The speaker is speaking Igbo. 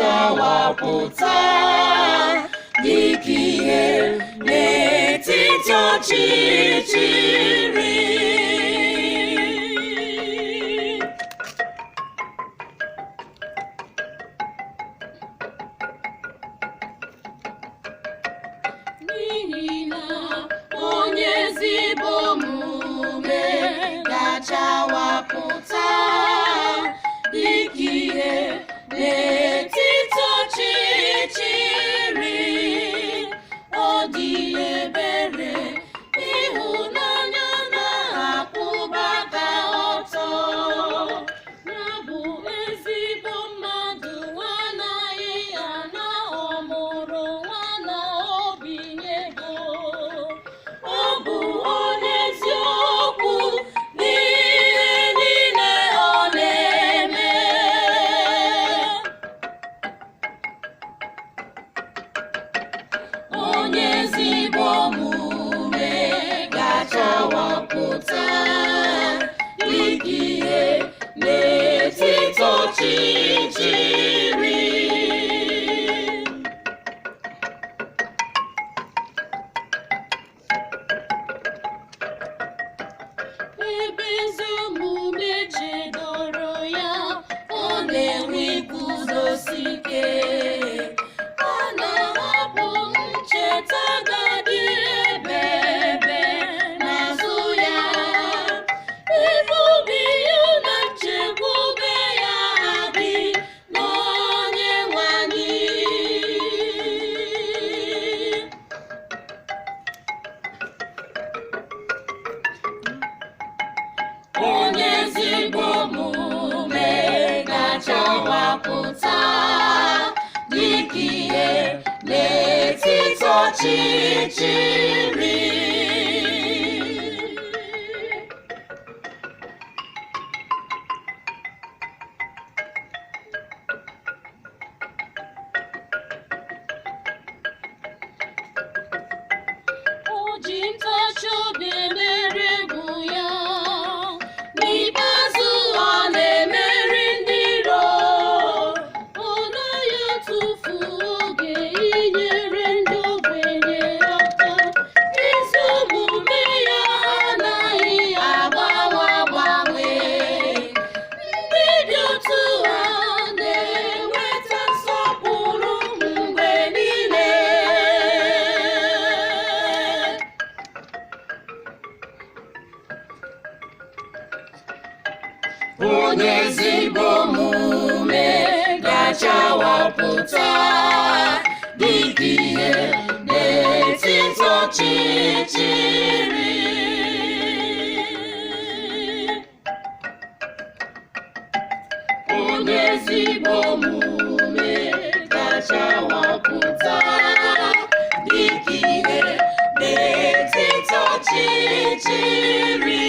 ga-achawapụta dịka ihe n'etiti ọchịchịrị. N'ihi na onye ezigbo omume ga-achawapụta dịka ihe n'etiti ọchịchịrị. Ọ dị ebere, ịhụnanya na-akwụba aka ọtọ. Ya bụ ezigbo mmadụ, anaghị ana ọmụrụ nwa na obi nye ego. Ọ bụ onye eziokwu n'ihe niile ọ na-eme. Onye ezigbo omume ga-achawapụta dịka ihe n'etiti ọchịchịrị. Ebe ezi omume jedoro ya, ọ na-enwe iguzosi ike. A na-ahapụ ncheta ga-adị ebe n'azụ ya. Ebe obi ya na nchekwube ya dị n'Onyenwe anyị. Onye ezigbo omume ga-achawapụta dịka ihe n'etiti ọchịchịrị. O ji ntachi obi emeri egwu ya. N'ikpeazụ ọ na-emeri ndị iro. Ọ naghị atụfu oge inyere ndị ogbenye aka. Ezi omume ya anaghị agbanwe agbanwe. Ndị dị otu a na-enweta nsọpụrụ mgbe niile. Onye ezigbo omume ga-achawapụta dịka ihe n'etiti ọchịchịrị. Onye ezigbo omume ga-achawapụta dịka ihe n'etiti ọchịchịrị.